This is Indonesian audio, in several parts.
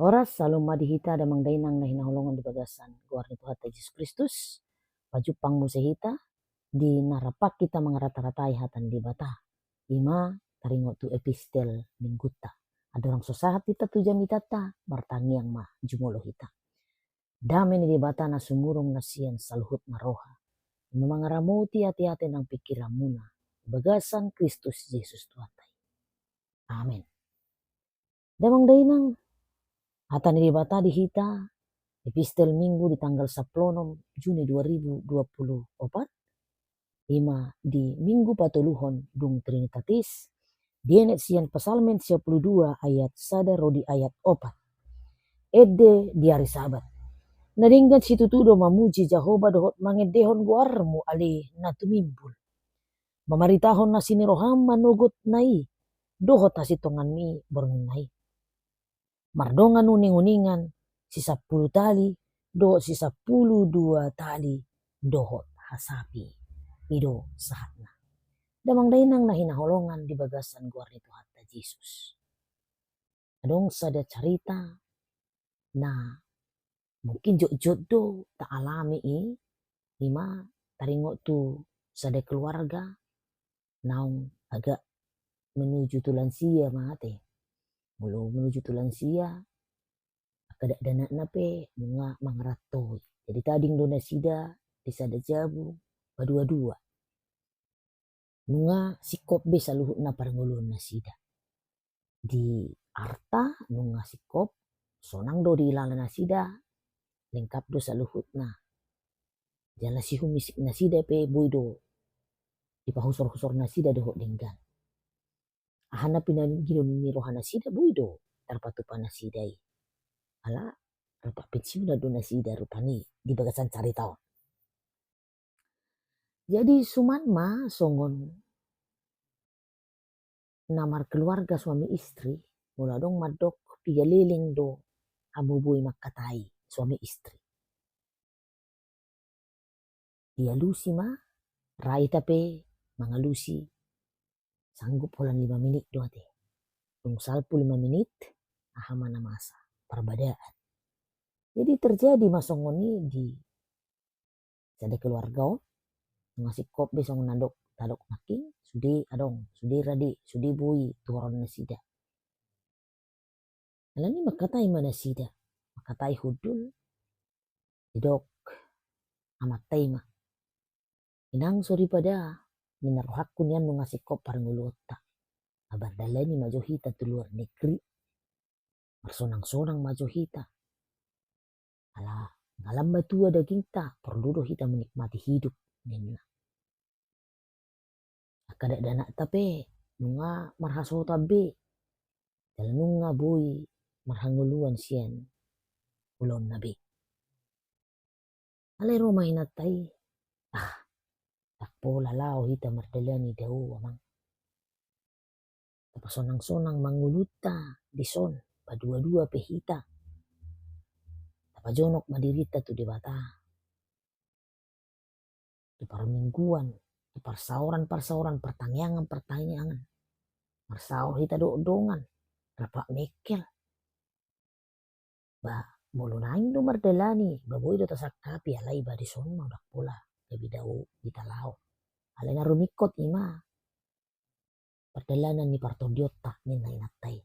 Oras salum madihita da mangdainang na hinahulongan di bagasan guar ni Tuhan Yesus Kristus pajupang musehita di narapak kita mangarata-ratai hatan di bata ima taringo tu epistel mingguta adorang sosahat kita tu jamitata martangiang ma jumolo hita dame ni di bata na sumurong na sian saluhut na roha memangaramuti hati-hati ng pikiramuna bagasan Kristus Yesus Tuhan. Amen. Damang dainang hatan di bata di hita epistel minggu di tanggal 10 Juni 2024 ima di minggu patuluhon dung Trinitatis dienet sian pasalmen 52 ayat sada rodi ayat 4 edde di hari sabat naringgan situ tudo mamuji Jehovah dohot mangedehon guarmu ali na tumimbul mamaritahon na siniroham manugot nai dohot hasitongan mi borngin nai mardongan uning-uningan si 10 tali dohot si 12 tali dohot hasapi ido sahatna damang dainang na hinaholongan di bagasan guar ni Tuhan Yesus adong sada cerita na mungkin jodoh tak alami ima taringo tu sada keluarga naung agak menuju tu lansia mate mulu menuju tu lansia kada dana nape bunga mangaratoi jadi tading dona sida di sada jabu badua-dua nunga sikop be saluhut na parangulun na sida di arta nunga sikop sonang do di ilala na sida lengkap do saluhut na jala si humisik na sida pe boido di pahusor-husor na sida dohok denggan ahana pinagino ni rohana sida boido tarpatupa na sidai ala rupa pensiun na do na sida rupani di bagasan caritaon jadi suman ma songon namar keluarga suami istri mula dong madok piga leleng do abubui makatai suami istri dia lusi ma rai tape mangalusi sanggup holan 5 menit do ate dong salpu 5 menit ahamana masa perbedaan jadi terjadi masongoni di sada keluarga ngasih kop besong nandok talok naking sudi adong sudi radi sudi bui turon na sida alani makatai mana sida makatai hudul didok amat taima inang sori pada minarohakun yan ngasih kop parangulota abar dalani majohita tu luar negeri marsonang-sonang majohita ala ngalam batua daging ta perlu hita menikmati hidup nina kada dana tape nunga marhaso tabe dalam nunga boy marhanguluan sian ulon nabi alay romay natay takpo lalao hita mardalani daw amang tapasonang-sonang manguluta dison padua-dua pehita tapajonok madirita tu di bata tu paramingguan tu parsauran pertanyaan marsauh hita dongan rapak mekel ba mulunain do mardalani baboy do tasak kapi alay ba dison mau dak pula gabi daw ditalao alay na rumikot ima pardalanan ni partodiota ni nainatay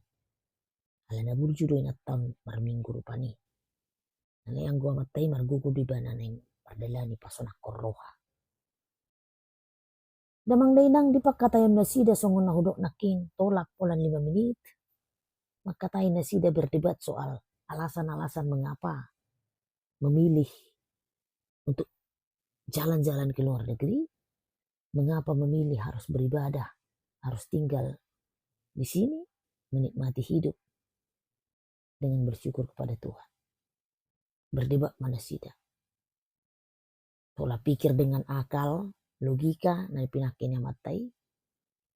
alay na burju do inatam marminggu rupani alay ang gua matay margugo di bananeng pardalani pasonak koroha damang dainang di pakatayan na sida songon nahudok naking tolak polan 5 menit makatay na sida berdebat soal alasan-alasan mengapa memilih untuk jalan-jalan ke luar negeri, mengapa memilih harus beribadah, harus tinggal di sini, menikmati hidup dengan bersyukur kepada Tuhan. Berdebat mana sida. Pola pikir dengan akal, logika, na pinakin matai,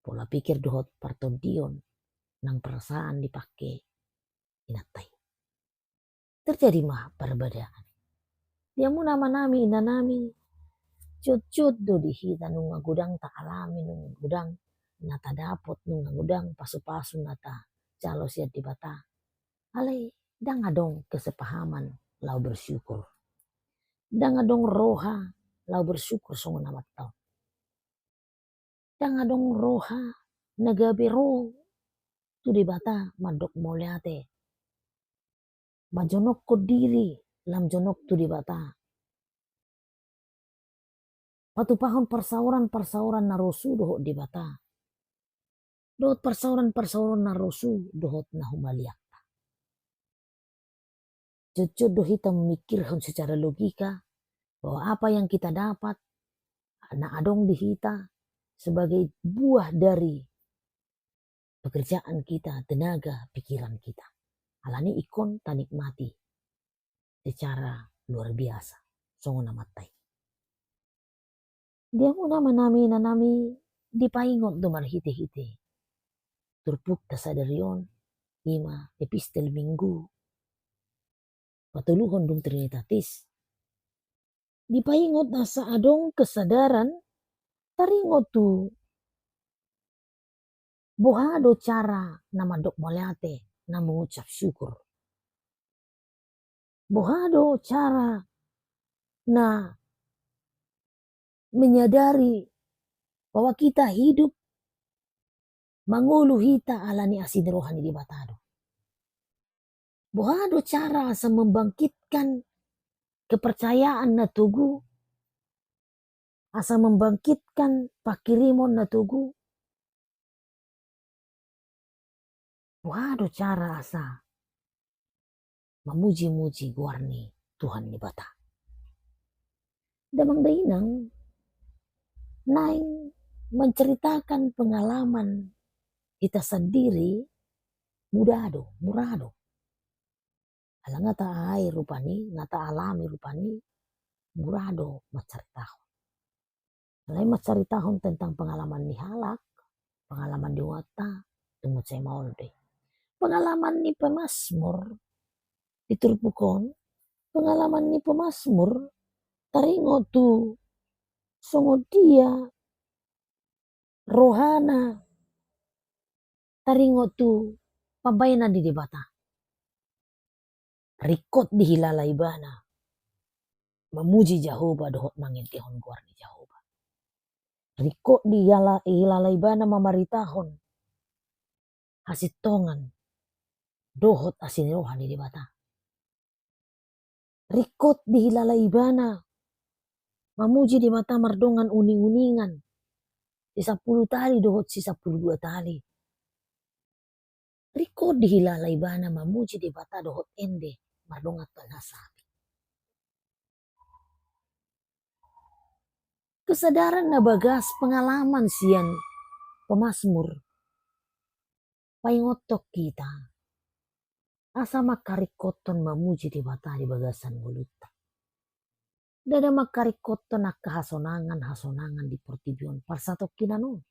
pola pikir dohot partodion, nang perasaan dipakai inatai. Terjadi mah perbedaan. Dia mu nama-nami inanami cut-cut do dihita nunga gudang tak alami nunga gudang nata dapot nunga gudang pasu-pasu nata calo siat di bata alay dang adong kesepahaman lau bersyukur. Dang adong roha lau bersyukur songo namat tau. Dang adong roha nagabe roh tu di bata madok moleate. Majonok ko diri lam jonok tu di bata. Patupahon persauran na rosu dohot di bata. Dohot persauran na rosu dohot na humaliak. Jodoh kita memikirkan secara logika bahwa apa yang kita dapat na adong di kita sebagai buah dari pekerjaan kita, tenaga, pikiran kita. Alani ikon tanikmati secara luar biasa. Songo namatai. Dia muna nanami dipaingot do marhite-hite. Turpuk tasadarion ima epistel minggu. Patuluhon dum Trinitatis. Dipaingot na sa adong kesadaran taringot tu bohado cara na madok moleate na mengucap syukur. Bohado cara na menyadari bahwa kita hidup mangulu hita alani asin rohani di batado. Bohado cara asa membangkitkan kepercayaan na tugu, asa membangkitkan pakirimon na tugu. Bohado cara asa memuji-muji guarni Tuhan di bata. Damang dainang naing menceritakan pengalaman kita sendiri murado. Alang ngata ai rupani, ngata alami rupani, murado macaritahon. Lain macaritahon tentang pengalaman ni halak, pengalaman di wata, tunggu saya mau deh. Pengalaman ni pemasmur, diturpukon, pengalaman ni pemasmur, taringo tu, songo dia, rohana, taringo tu, pabayana di debata. Rikot di hilalai bana. Memuji Jehovah dohot mangintihon guar di Jehovah. Rikot di hilalai bana mamaritahon. Hasit tongan. Dohot asin rohani di bata. Rikot di hilalai bana. Memuji di mata mardongan uning-uningan. Sisa 10 tali dohot sisa 12 tali. Rikot di hilalai bana memuji di bata dohot ende. Mardongat nasabi. Kesadaran na bagas pengalaman sian pemasmur. Paingotok kita. Asa makarikoton memuji di bata di bagasan mulutta. Dada makarikoton na hasonangan di portibion parsatok kinano.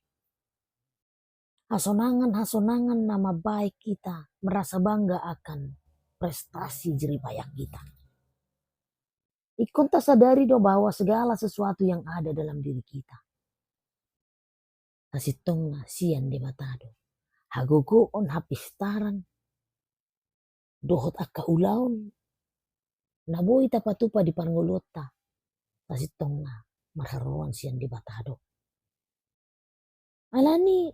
Hasonangan nama baik kita merasa bangga akan prestasi jeripayah kita. Ikon tak sadari do bahwa segala sesuatu yang ada dalam diri kita. Kasitong na sian di matado. Hagogoon hapistaran. Dohot akka ulaon. Naboy tapatupa di pangulota. Kasitong na marharuan sian di batado. Alani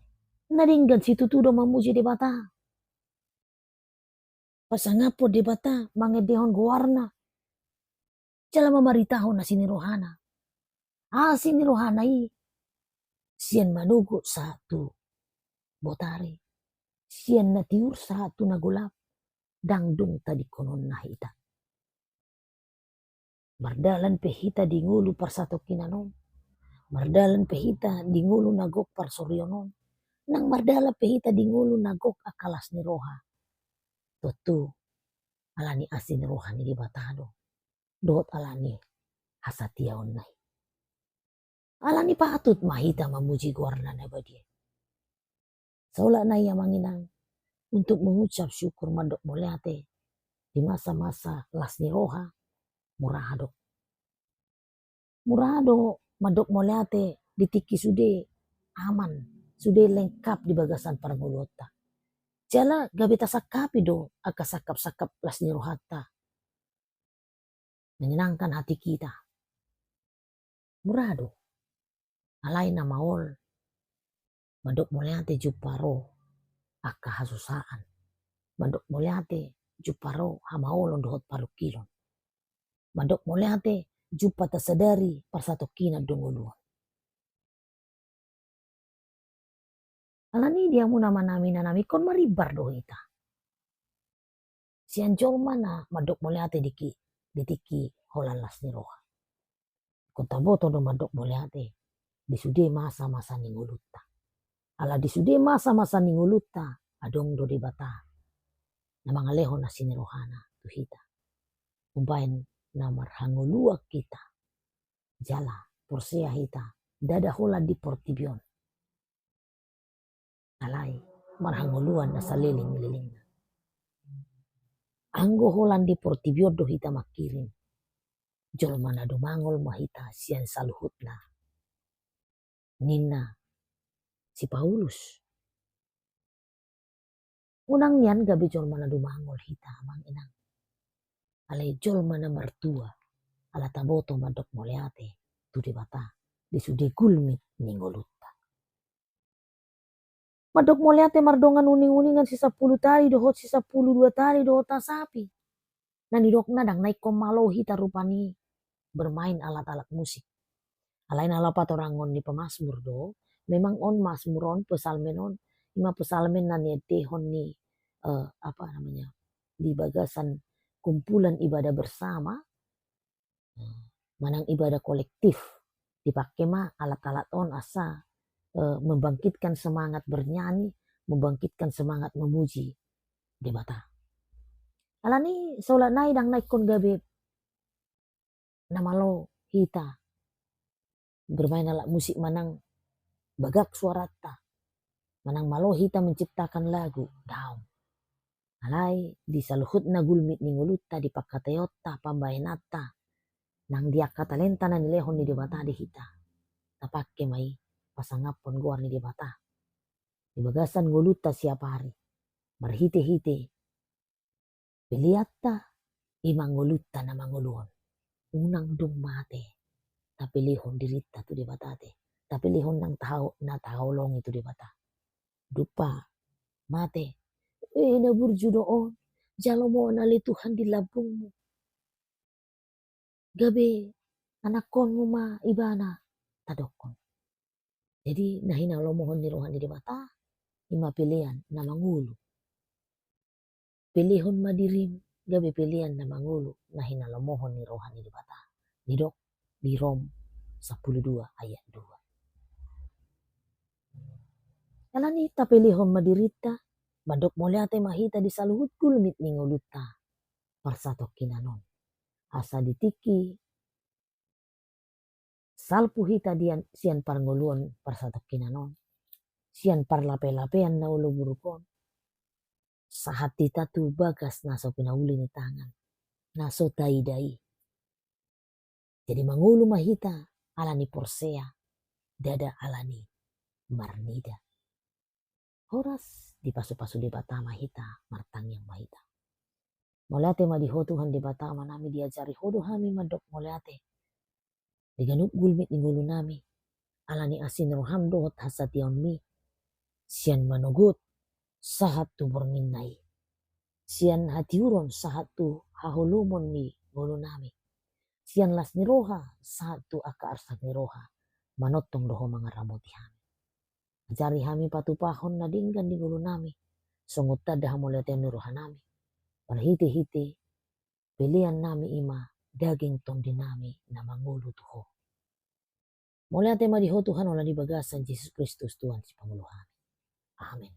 naringgan si tutudo mamuji di bata. Pasangapo di bata mangedehon guarna. Jala mamaritahon na sinirohana. Sinirohana sian manugo satu botari. Sian natiur satu nagulap. Dangdung tadi konon nahita. Mardalan pehita di ngulu parsatok kinanon. Mardalan pehita di ngulu nagok parsoryonon. Nang mardala pehita di ngulu nagok akalas ni roha. Tutu alani asin rohani di batado. Dohot alani hasatiaon nai. Alani patut mahita memuji guarna na badie. Saula na yang manginang untuk mengucap syukur madok moleate di masa-masa las ni roha murado. Murado madok moleate ditiki sude aman, sude lengkap di bagasan parangulota. Jala gabe tasakapi do aka sakap-sakap las ni rohata. Menyenangkan hati kita. Murado. Alai na maol. Madok moleate juparo aka hasusaan. Madok moleate juparo hamaolon dohot paru kilon. Madok moleate jupa tasadari parsatokina dongoluan. Alani dia muna manami nanami kon maribar do ita. Sian jol mana madok moleate ditiki holalas ni roha. Kota boto do madok moleate disude masa-masa ninguluta. Ala disude masa-masa ninguluta adong do di bata. Na mga leho na sinirohana tuhita. Umpain na marhangulua kita. Jala porsea hita dada hola di portibion. Alai marhanguluan na saliling mililing. Anggo holan di portibion do hita makirim. Jol mana dumangol mahita sian saluhutna. Nina si Paulus. Unang niyan gabi jol mana dumangol hita mang inang. Alay jol mana mertua. Ala taboto madok moleate. Tu di bata. Di sude gulmit ningolutta. Madok moleate mardongan uning-uningan si 10 tali dohot si 12 tali dohot sapi. Nanidok nadang naik komalo hita rupani bermain alat-alat musik. Alain ala patorangon di pemasmur do. Memang on masmuron pesalmen on. Ima pesalmen na nietehon ni di bagasan kumpulan ibadah bersama. Manang ibadah kolektif. Dipakai mah alat-alat on asa membangkitkan semangat bernyanyi, membangkitkan semangat memuji di bata. Alani solat nai dang naik kon gabe namalo hita bermain alat musik manang bagak suarata. Manang malo hita menciptakan lagu. Daun. Alai di saluhut na gulmit ninguluta di pakatayota pambayanata. Nang dia katalenta na nilehon ni di bata di hita. Tapake mai pasangapon guar ni di bata. Di bagasan nguluta siapa hari. Marhite-hite. Piliata imang nguluta na manguluon. Unang dung mate. Tapi lihon dirita tu di bata te. Tapi lihon nang tahu long itu di bata. Dupa mate. Naburju doon. Jalo mo nalituhan di labungmu. Gabi anak kon mo ma ibana. Tadokon. Jadi nahina lo mohon ni rohan di bata. Ima pilihan na mangulu. Pilihon madirim. Gabi pilihan na mangulu. Nahina lo mohon ni rohan di bata. Didok di Rom 12 ayat 2. Kalani ta pilihon madirita. Badok moleate mahita di saluhut kulmit ninguluta. Parsatok kinanon. Asa ditiki. Salpu hita dian sian parnguluan parsatok kinanon. Sian parlape-lapean na ulo burukon. Sahat tita tu bagas naso pinauli ni tangan. Naso taidai. Jadi mangulu mahita alani porsea. Dada alani marnida. Horas di pasu-pasu di bata mahita martang yang mahita. Moleate madihotuhan di bata manami diajari hodo hami madok moleate. Diganuk gulmit ninggulu nami. Alani asin roham dohot hasation mi. Sian manugut sahat tu berminai. Sian hatiuron sahat tu hahulumon ni ngulu nami. Sian las niroha sahat tu aka arsak niroha. Manotong doho mga ramoti hami. Ajari hami patupahon na dinggan di ngulu nami. Sungut tada hamoleate niroha nami. Parhite-hite pilihan nami ima daging tondi nami na mangulu tuho. Moleate madiho Tuhan olah di bagasan Yesus Kristus Tuhan si panguluhan. Amin.